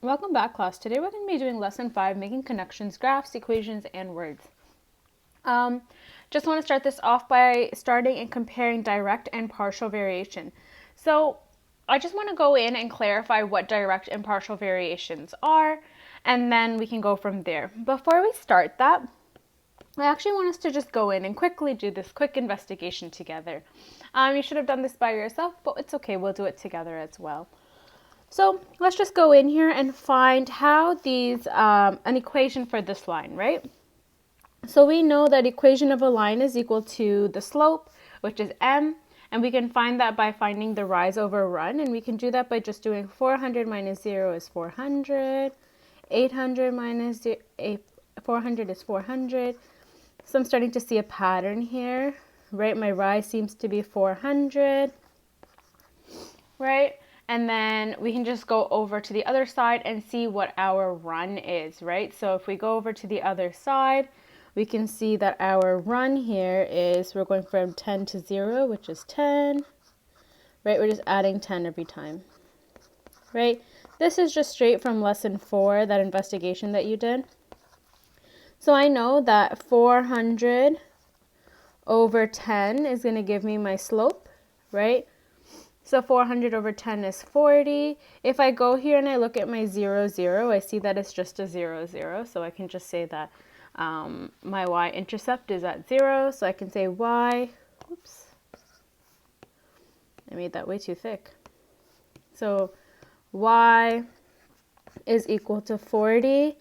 Welcome back, class. Today we're going to be doing lesson 5, making connections, graphs, equations, and words. Um, just want to start this off by starting and comparing direct and partial variation. So I just want to go in and clarify what direct and partial variations are, and then we can go from there. Before we start that, I actually want us to just go in and quickly do this quick investigation together. You should have done this by yourself, but it's okay. We'll do it together as well. So let's just go in here and find how these, an equation for this line, right? So we know that equation of a line is equal to the slope, which is m, and we can find that by finding the rise over run, and we can do that by just doing 400 minus 0 is 400, 800 minus 400 is 400. So I'm starting to see a pattern here, right? My rise seems to be 400, right? And then we can just go over to the other side and see what our run is, right? So if we go over to the other side, we can see that our run here is, we're going from 10 to 0, which is 10, right? We're just adding 10 every time, right? This is just straight from lesson 4, that investigation that you did. So I know that 400 over 10 is going to give me my slope, right? So 400 over 10 is 40. If I go here and I look at my 0, 0, I see that it's just a 0, 0. So I can just say that my y-intercept is at 0. So I can say y, oops, I made that way too thick. So y is equal to 40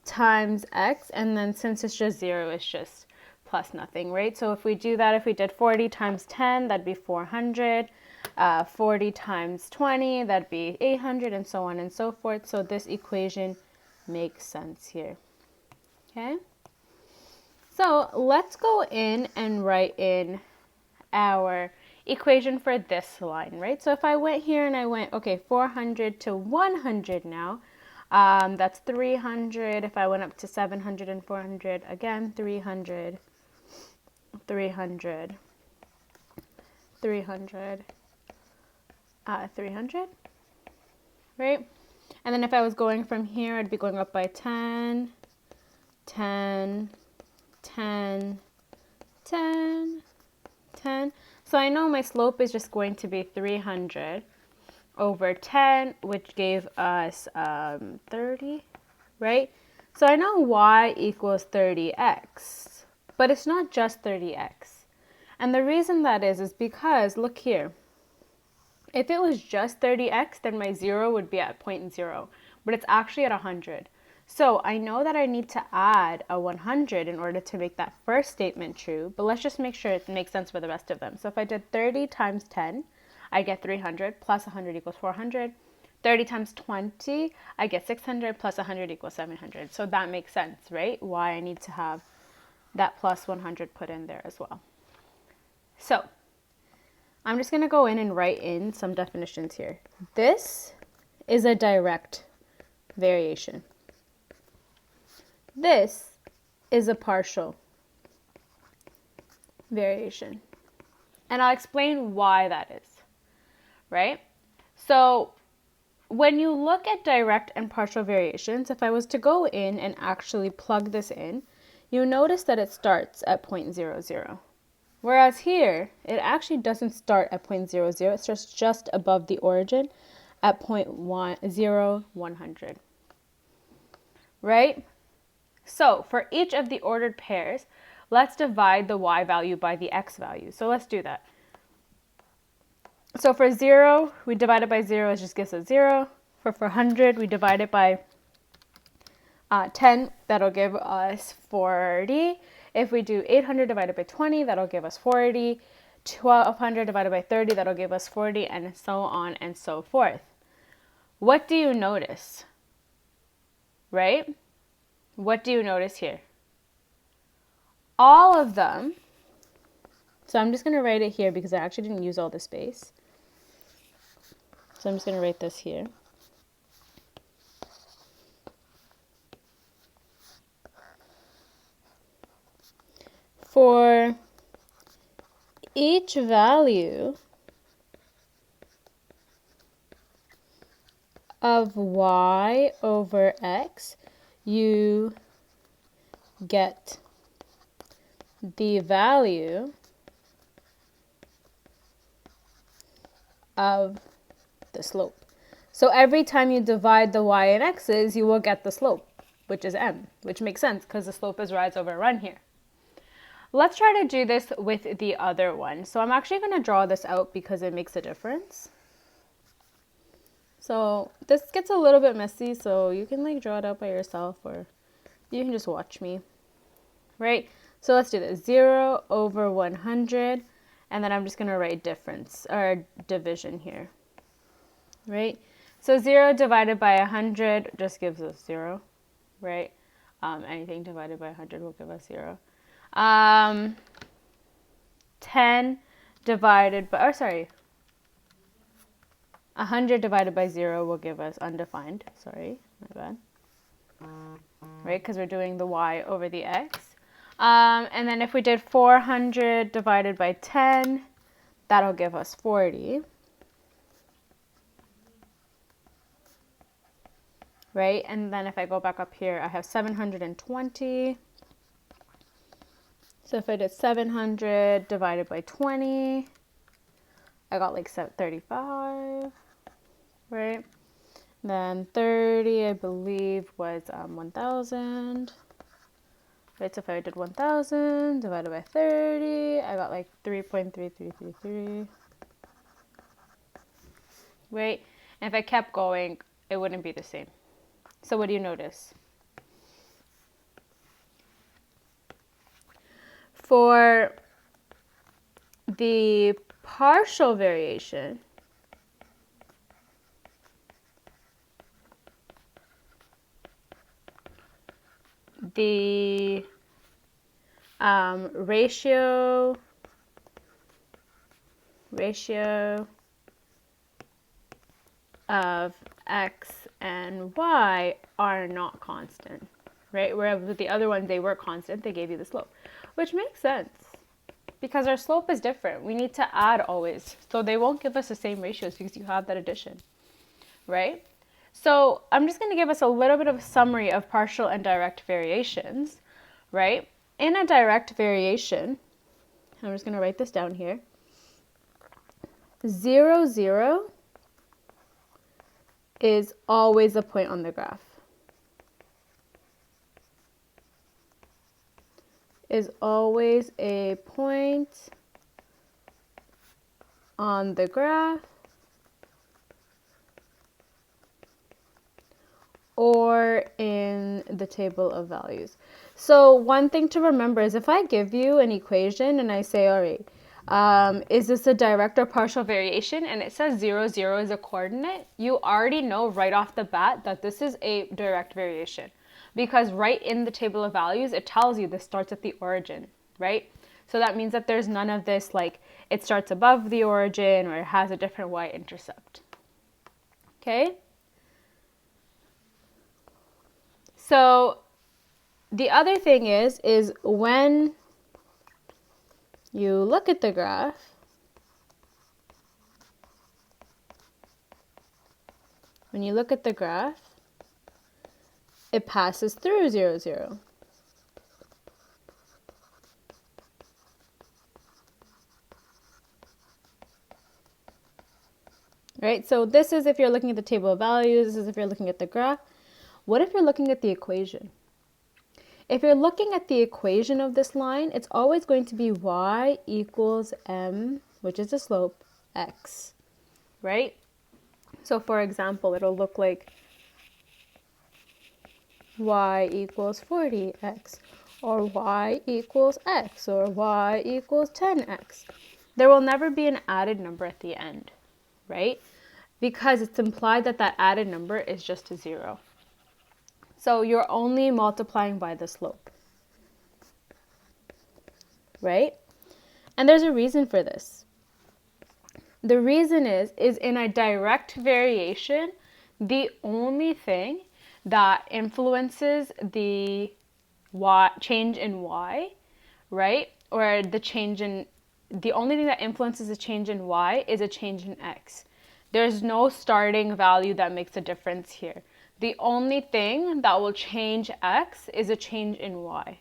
times x. And then since it's just 0, it's just plus nothing, right? So if we do that, if we did 40 times 10, that'd be 400. 40 times 20, that'd be 800, and so on and so forth. So this equation makes sense here. Okay? So let's go in and write in our equation for this line, right? So if I went here and I went, okay, 400 to 100 now, that's 300. If I went up to 700 and 400, again, 300, 300, 300, 300, right? And then if I was going from here, I'd be going up by 10, 10, 10, 10, 10. So I know my slope is just going to be 300 over 10, which gave us 30, right? So I know y equals 30x, but it's not just 30x. And the reason that is because, look here, if it was just 30x, then my 0 would be at 0.0, but it's actually at 100. So I know that I need to add a 100 in order to make that first statement true, but let's just make sure it makes sense for the rest of them. So if I did 30 times 10, I get 300, plus 100 equals 400. 30 times 20, I get 600, plus 100 equals 700. So that makes sense, right? Why I need to have that plus 100 put in there as well. So I'm just going to go in and write in some definitions here. This is a direct variation. This is a partial variation. And I'll explain why that is, right? So when you look at direct and partial variations, if I was to go in and actually plug this in, you notice that it starts at 0.00. Whereas here, it actually doesn't start at 0.00. It starts just above the origin at 0.100. Right? So for each of the ordered pairs, let's divide the y value by the x value. So let's do that. So for 0, we divide it by 0, it just gives us 0. For 400, we divide it by 10, that'll give us 40. If we do 800 divided by 20, that'll give us 40. 1200 divided by 30, that'll give us 40, and so on and so forth. What do you notice? Right? What do you notice here? All of them, so I'm just going to write it here because I actually didn't use all the space. So I'm just going to write this here. For each value of y over x, you get the value of the slope. So every time you divide the y and x's, you will get the slope, which is m, which makes sense because the slope is rise over run here. Let's try to do this with the other one. So I'm actually going to draw this out because it makes a difference. So this gets a little bit messy, so you can like draw it out by yourself or you can just watch me, right? So let's do this, 0 over 100, and then I'm just going to write difference or division here, right? So 0 divided by 100 just gives us 0, right? Anything divided by 100 will give us 0. 10 divided by, 100 divided by 0 will give us undefined. Sorry, my bad. Right, because we're doing the y over the x. And then if we did 400 divided by 10, that'll give us 40. Right, and then if I go back up here, I have 720. So if I did 700 divided by 20, I got like 35, right? Then 30, I believe, was 1,000. Right, so if I did 1,000 divided by 30, I got like 3.3333. Right, and if I kept going, it wouldn't be the same. So what do you notice? For the partial variation, the ratio of x and y are not constant, right? Whereas with the other ones, they were constant, they gave you the slope, which makes sense because our slope is different. We need to add always, so they won't give us the same ratios because you have that addition, right? So I'm just going to give us a little bit of a summary of partial and direct variations, right? In a direct variation, I'm just going to write this down here, 0, 0 is always a point on the graph. Is always a point on the graph or in the table of values. So one thing to remember is if I give you an equation and I say, all right, is this a direct or partial variation? And it says 0, 0 is a coordinate. You already know right off the bat that this is a direct variation because right in the table of values, it tells you this starts at the origin, right? So that means that there's none of this like it starts above the origin or it has a different y-intercept. Okay? So the other thing is when you look at the graph, it passes through 0, 0. Right? So this is if you're looking at the table of values, this is if you're looking at the graph. What if you're looking at the equation? If you're looking at the equation of this line, it's always going to be y equals m, which is the slope, x, right? So for example, it'll look like y equals 40x, or y equals x, or y equals 10x. There will never be an added number at the end, right? Because it's implied that that added number is just a 0. So you're only multiplying by the slope, right? And there's a reason for this. The reason is in a direct variation, the only thing that influences the change in y, right? Or the only thing that influences the change in y is a change in x. There's no starting value that makes a difference here. The only thing that will change x is a change in y.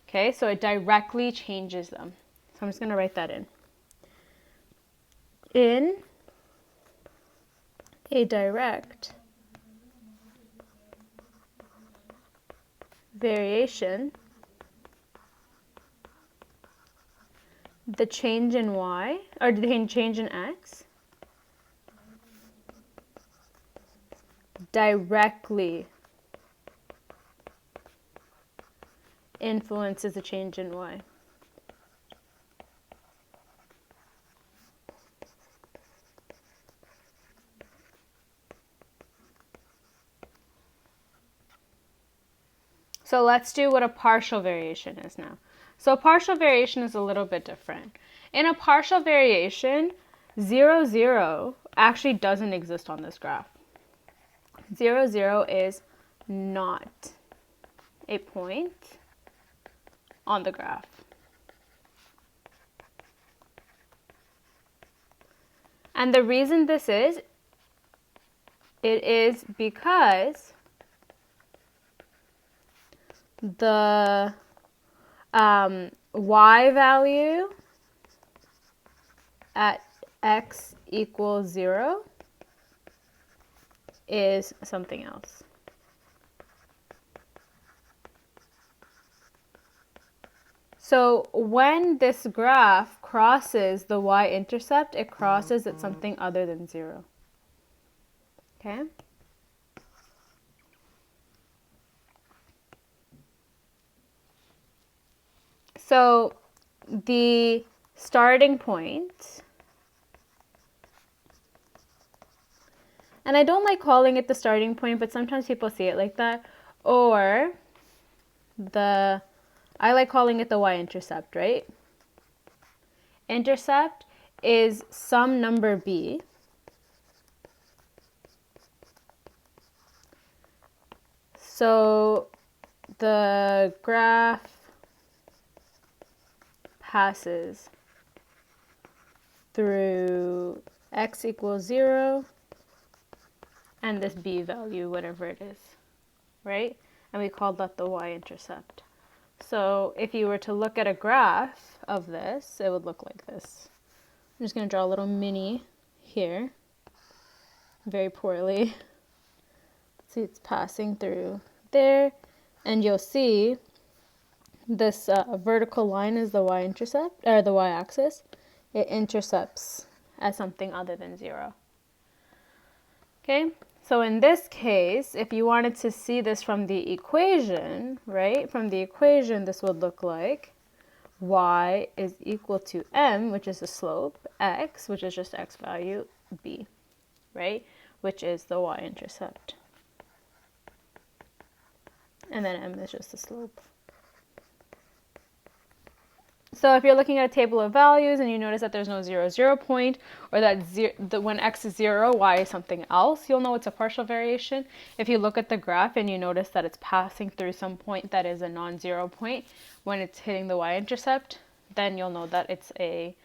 Okay, so it directly changes them. So I'm just going to write that in. In a direct variation, the change in y, or the change in x, directly influences the change in y. So let's do what a partial variation is now. So a partial variation is a little bit different. In a partial variation, 0, 0 actually doesn't exist on this graph. 0, 0 is not a point on the graph. And the reason this is, it is because the y value at x equals 0 is something else. So when this graph crosses the y-intercept, it crosses at something other than 0. Okay? So the starting point, and I don't like calling it the starting point, but sometimes people see it like that, or I like calling it the y-intercept, right? Intercept is some number b so the graph passes through x equals 0 and this b value, whatever it is, right? And we call that the y-intercept. So if you were to look at a graph of this, it would look like this. I'm just going to draw a little mini here, very poorly. See, it's passing through there, and you'll see this vertical line is the y-intercept, or the y-axis. It intercepts at something other than 0. Okay, so in this case, if you wanted to see this from the equation, right, from the equation, this would look like y is equal to m, which is the slope, x, which is just x value, b, right, which is the y-intercept. And then m is just the slope. So if you're looking at a table of values and you notice that there's no 0, 0 point, or that when x is 0, y is something else, you'll know it's a partial variation. If you look at the graph and you notice that it's passing through some point that is a non-zero point when it's hitting the y-intercept, then you'll know that it's a,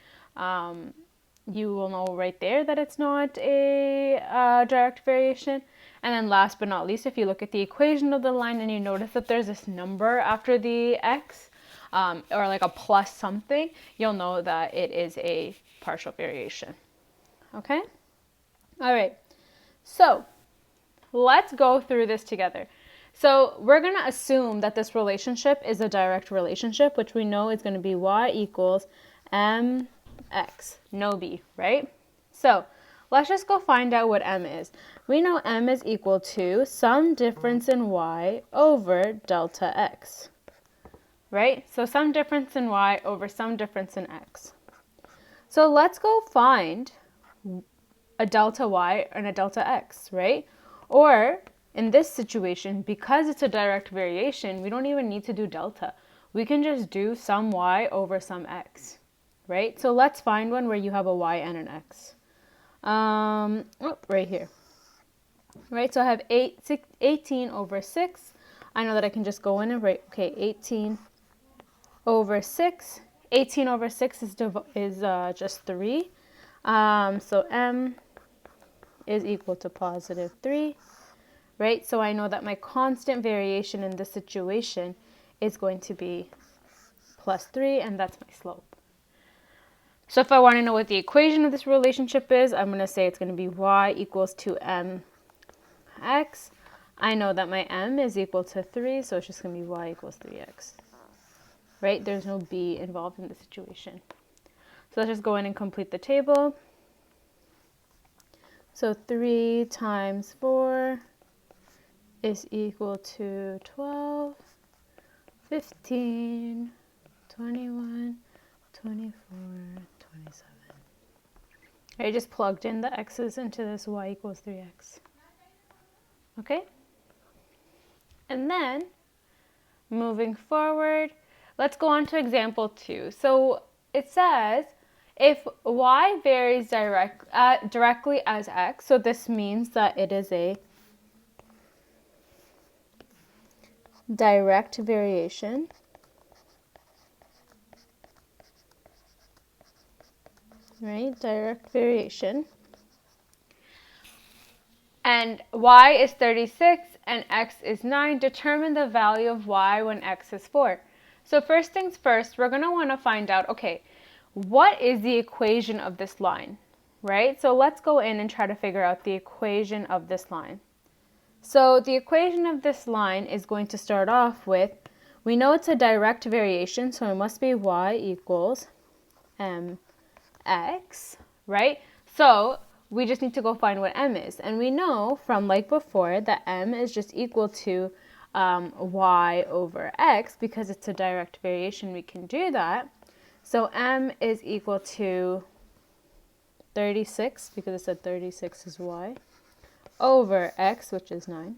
you will know right there that it's not a direct variation. And then last but not least, if you look at the equation of the line and you notice that there's this number after the x, or like a plus something, you'll know that it is a partial variation. Okay? All right. So let's go through this together. So we're going to assume that this relationship is a direct relationship, which we know is going to be y equals mx, no b, right? So let's just go find out what m is. We know m is equal to some difference in y over delta x. Right? So some difference in y over some difference in x. So let's go find a delta y and a delta x, right? Or in this situation, because it's a direct variation, we don't even need to do delta. We can just do some y over some x, right? So let's find one where you have a y and an x. Right here. Right, so I have 18 over 6. I know that I can just go in and write, okay, 18 over 6. 18 over 6 is just 3. So m is equal to positive 3, right? So I know that my constant variation in this situation is going to be plus 3, and that's my slope. So if I want to know what the equation of this relationship is, I'm going to say it's going to be y equals 2mx. I know that my m is equal to 3, so it's just going to be y equals 3x. Right? There's no b involved in the situation. So let's just go in and complete the table. So 3 times 4 is equal to 12, 15, 21, 24, 27. I just plugged in the x's into this y equals 3x. Okay? And then, moving forward, let's go on to example 2. So it says, if y varies directly as x, so this means that it is a direct variation. Right, direct variation. And y is 36 and x is 9. Determine the value of y when x is 4. So first things first, we're going to want to find out, okay, what is the equation of this line, right? So let's go in and try to figure out the equation of this line. So the equation of this line is going to start off with, we know it's a direct variation, so it must be y equals mx, right? So we just need to go find what m is. And we know from like before that m is just equal to y over x. Because it's a direct variation, we can do that. So m is equal to 36, because it said 36 is y, over x, which is 9,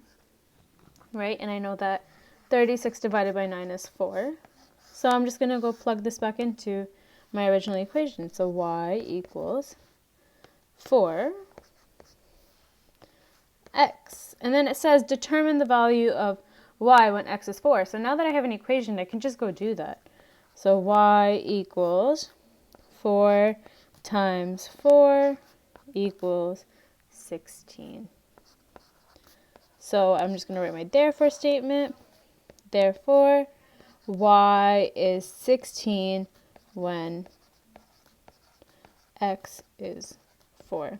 right? And I know that 36 divided by 9 is 4. So I'm just going to go plug this back into my original equation. So y equals 4x. And then it says determine the value of y when x is 4. So now that I have an equation, I can just go do that. So y equals 4 times 4 equals 16. So I'm just going to write my therefore statement. Therefore, y is 16 when x is 4.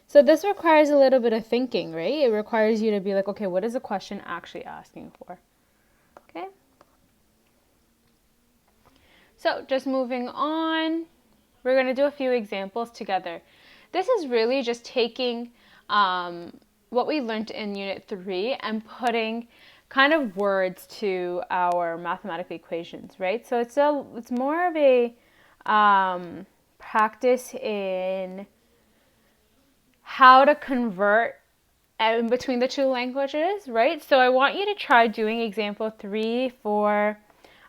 So this requires a little bit of thinking, right? It requires you to be like, okay, what is the question actually asking for? Okay. So just moving on, we're going to do a few examples together. This is really just taking what we learned in Unit 3 and putting kind of words to our mathematical equations, right? So it's more of a practice in how to convert in between the two languages, right? So I want you to try doing example 3 for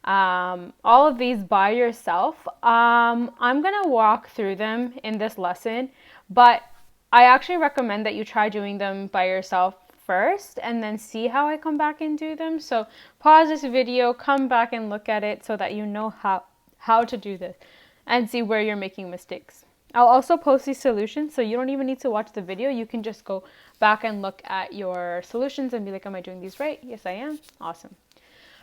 all of these by yourself. I'm going to walk through them in this lesson, but I actually recommend that you try doing them by yourself first and then see how I come back and do them. So pause this video, come back and look at it so that you know how to do this and see where you're making mistakes. I'll also post these solutions, so you don't even need to watch the video. You can just go back and look at your solutions and be like, am I doing these right? Yes, I am. Awesome.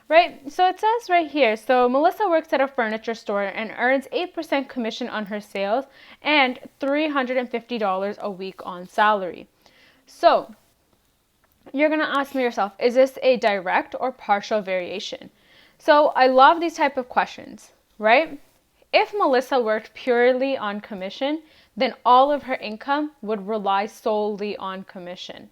Right, so it says right here, so Melissa works at a furniture store and earns 8% commission on her sales and $350 a week on salary. So you're going to ask me yourself, is this a direct or partial variation? So I love these type of questions, right? If Melissa worked purely on commission, then all of her income would rely solely on commission,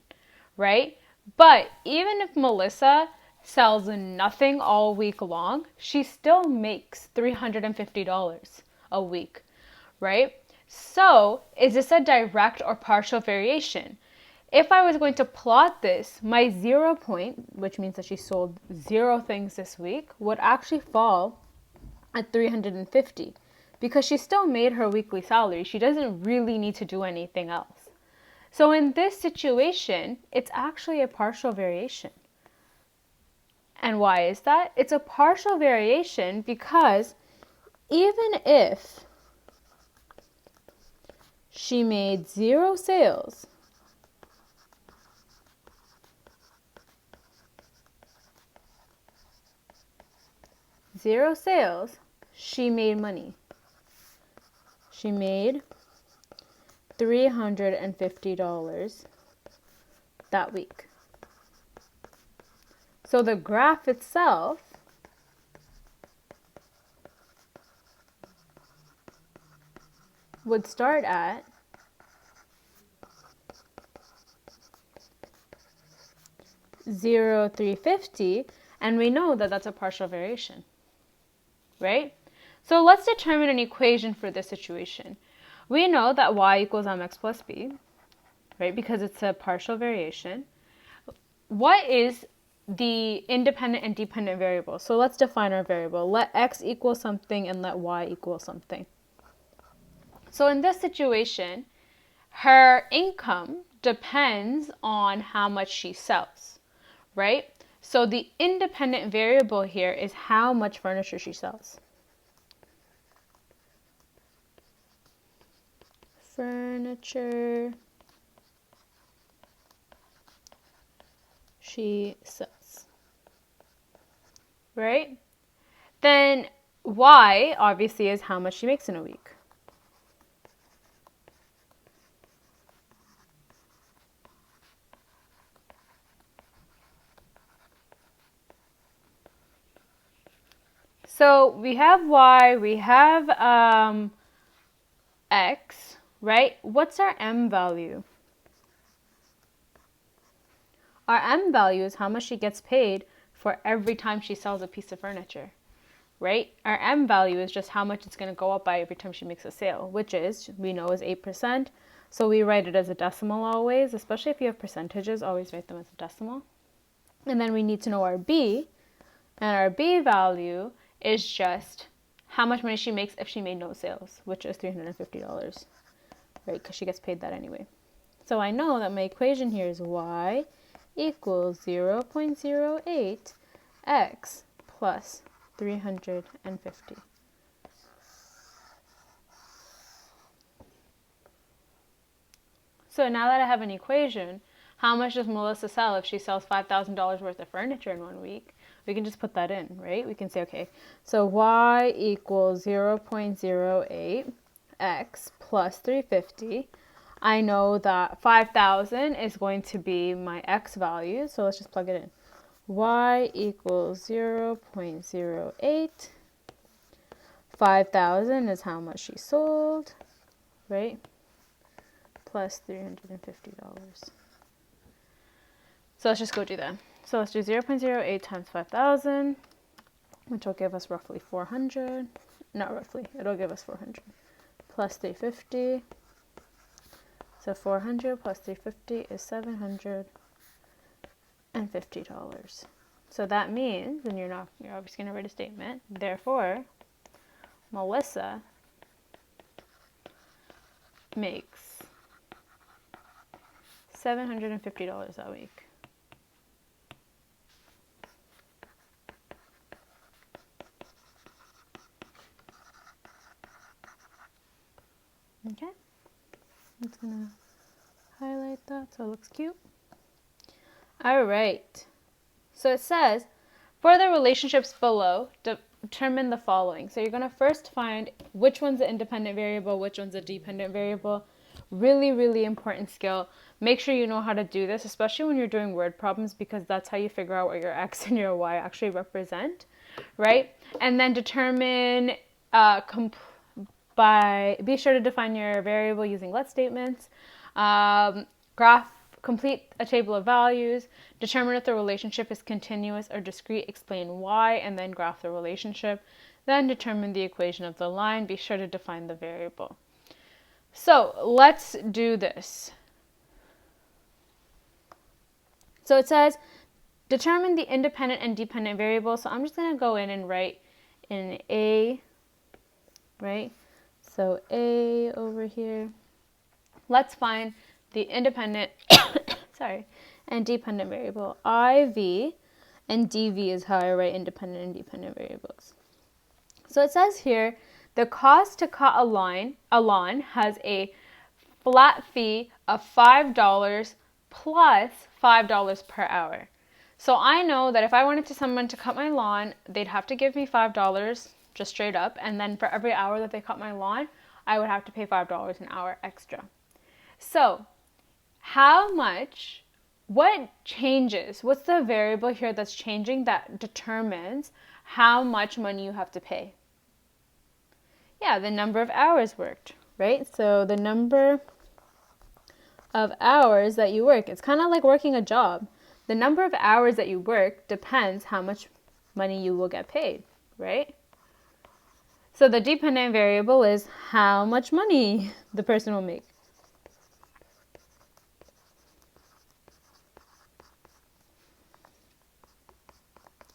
right? But even if Melissa sells nothing all week long, she still makes $350 a week, right? So is this a direct or partial variation? If I was going to plot this, my 0 point, which means that she sold 0 things this week, would actually fall at 350 because she still made her weekly salary. She doesn't really need to do anything else. So in this situation, it's actually a partial variation. And why is that? It's a partial variation because even if she made 0 sales 0 sales, she made money. She made $350 that week. So the graph itself would start at 0,350, and we know that that's a partial variation, right? So let's determine an equation for this situation. We know that y equals mx plus b, right, because it's a partial variation. What is the independent and dependent variable? So let's define our variable. Let x equal something and let y equal something. So in this situation, her income depends on how much she sells, right? So the independent variable here is how much furniture she sells. Furniture she sells, right? Then y obviously is how much she makes in a week. So we have y, we have x, right? What's our m value? Our m value is how much she gets paid for every time she sells a piece of furniture, right? Our m value is just how much it's going to go up by every time she makes a sale, which is, we know, is 8%. So we write it as a decimal always, especially if you have percentages, always write them as a decimal. And then we need to know our b, and our b value is just how much money she makes if she made no sales, which is $350, right? Because she gets paid that anyway. So I know that my equation here is y equals 0.08 x plus 350. So now that I have an equation, how much does Melissa sell if she sells $5,000 worth of furniture in 1 week? We can just put that in, right? We can say, okay, so y equals 0.08 x plus 350. I know that 5,000 is going to be my x value, so let's just plug it in. Y equals 0.08. 5,000 is how much she sold, right? Plus $350. So let's just go do that. So let's do 0.08 times 5,000, which will give us roughly 400. Not roughly, it'll give us 400. Plus 350. So 400 plus 350 is $750. So that means, and you're obviously going to write a statement, therefore, Melissa makes $750 that week. Okay, I'm just gonna highlight that so it looks cute. All right, so it says, for the relationships below, determine the following. So you're gonna first find which one's the independent variable, which one's a dependent variable. Really, really important skill. Make sure you know how to do this, especially when you're doing word problems, because that's how you figure out what your x and your y actually represent, right? And then determine, be sure to define your variable using let statements. Complete a table of values. Determine if the relationship is continuous or discrete. Explain why, and then graph the relationship. Then determine the equation of the line. Be sure to define the variable. So let's do this. So it says, determine the independent and dependent variables. So I'm just going to go in and write in A, right? So A over here. Let's find the independent, and dependent variable. IV and DV is how I write independent and dependent variables. So it says here, the cost to cut a lawn has a flat fee of $5 plus $5 per hour. So I know that if I wanted someone to cut my lawn, they'd have to give me $5 just straight up. And then for every hour that they cut my lawn, I would have to pay $5 an hour extra. So what changes? What's the variable here that's changing that determines how much money you have to pay? Yeah, the number of hours worked, right? So the number of hours that you work, it's kind of like working a job. The number of hours that you work depends how much money you will get paid, right? So the dependent variable is how much money the person will make.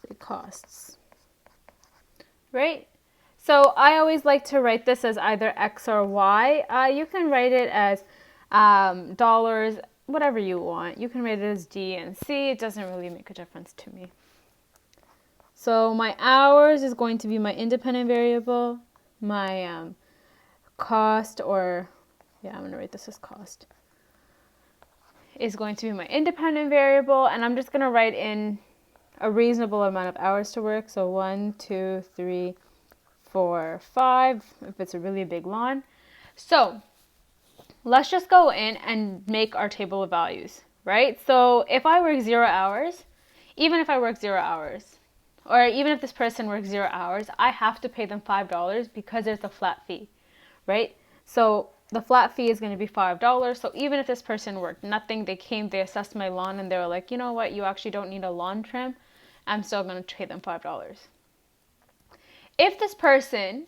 It costs, right? So I always like to write this as either X or Y. You can write it as dollars, whatever you want. You can write it as D and C. It doesn't really make a difference to me. So my hours is going to be my independent variable. My cost, or yeah, I'm going to write this as cost, is going to be my independent variable. And I'm just going to write in a reasonable amount of hours to work. So 1, 2, 3, 4, 5, if it's a really big lawn. So let's just go in and make our table of values, right? So if I work 0 hours, even if I work 0 hours, or even if this person works 0 hours, I have to pay them $5 because there's a flat fee, right? So the flat fee is going to be $5. So even if this person worked nothing, they assessed my lawn, and they were like, you know what, you actually don't need a lawn trim, I'm still going to pay them $5. If this person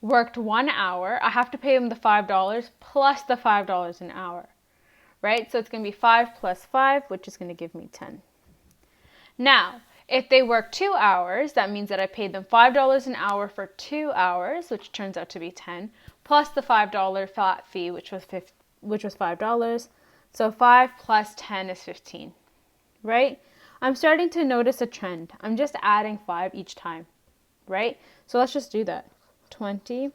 worked 1 hour, I have to pay them the $5 plus the $5 an hour, right? So it's going to be 5 plus 5, which is going to give me 10. Now, if they work 2 hours, that means that I paid them $5 an hour for 2 hours, which turns out to be 10, plus the $5 flat fee, which was $5. So 5 plus 10 is 15, right? I'm starting to notice a trend. I'm just adding 5 each time, right? So let's just do that. 20. If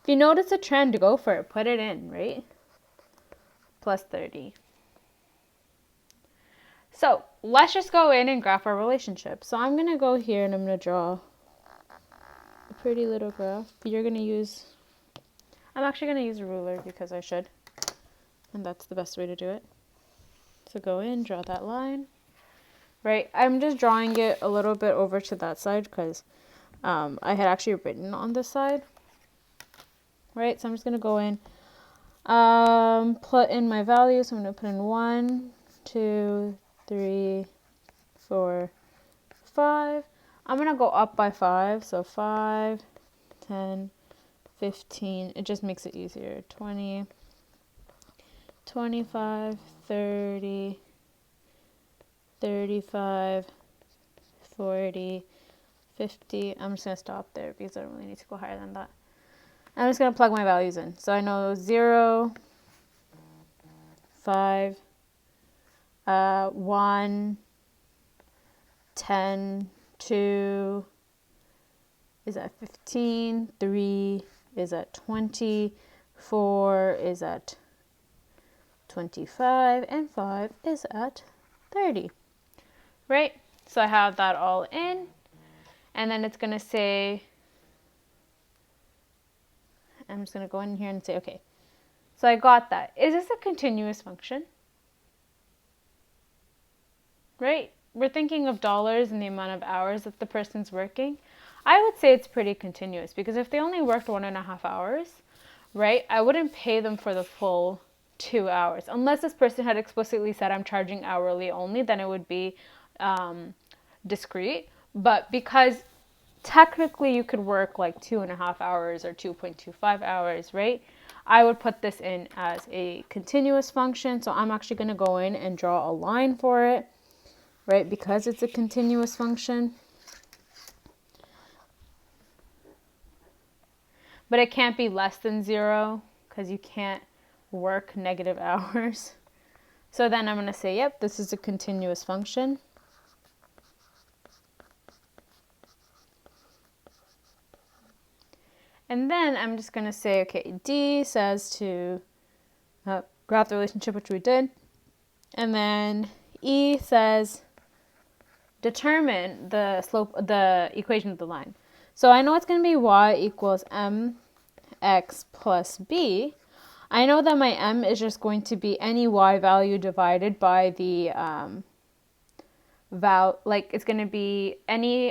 you notice a trend, go for it. Put it in, right? Plus 30. So let's just go in and graph our relationship. So I'm going to go here and I'm going to draw a pretty little graph. I'm actually going to use a ruler because I should. And that's the best way to do it. So go in, draw that line. Right? I'm just drawing it a little bit over to that side because I had actually written on this side. Right? So I'm just going to go in, put in my values. So I'm going to put in 1, 2, 3, 4, 5. I'm going to go up by 5. So 5, 10, 15. It just makes it easier. 20, 25, 30, 35, 40, 50. I'm just going to stop there because I don't really need to go higher than that. I'm just going to plug my values in. So I know 0, 5, 1, 10, 2 is at 15, 3 is at 20, 4 is at 25, and 5 is at 30. Right? So I have that all in, and then it's going to say, I'm just going to go in here and say, okay, so I got that. Is this a continuous function? Right? We're thinking of dollars and the amount of hours that the person's working. I would say it's pretty continuous because if they only worked 1.5 hours, right, I wouldn't pay them for the full 2 hours. Unless this person had explicitly said I'm charging hourly only, then it would be discrete. But because technically you could work like 2.5 hours or 2.25 hours, right? I would put this in as a continuous function. So I'm actually going to go in and draw a line for it, right? Because it's a continuous function. But it can't be less than 0 because you can't work negative hours. So then I'm going to say, yep, this is a continuous function. And then I'm just going to say, okay, D says to graph the relationship, which we did. And then E says determine the equation of the line. So I know it's going to be y equals mx plus b. I know that my m is just going to be any y value divided by the it's going to be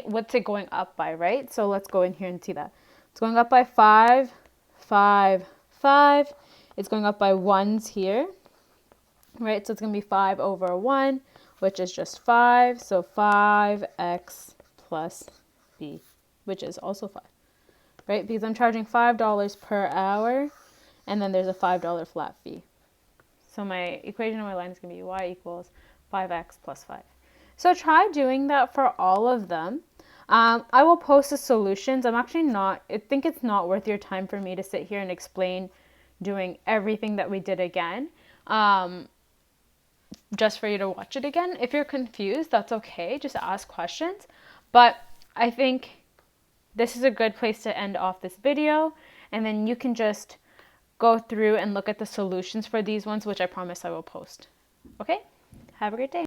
what's it going up by, right? So let's go in here and see that. It's going up by 5, 5, 5. It's going up by 1s here, right? So it's going to be 5 over 1, which is just 5. So 5x plus b, which is also 5, right? Because I'm charging $5 per hour, and then there's a $5 flat fee. So my equation of my line is going to be y equals 5x plus 5. So try doing that for all of them. I will post the solutions. I think it's not worth your time for me to sit here and explain doing everything that we did again, just for you to watch it again. If you're confused, that's okay. Just ask questions. But I think this is a good place to end off this video, and then you can just go through and look at the solutions for these ones, which I promise I will post. Okay? Have a great day.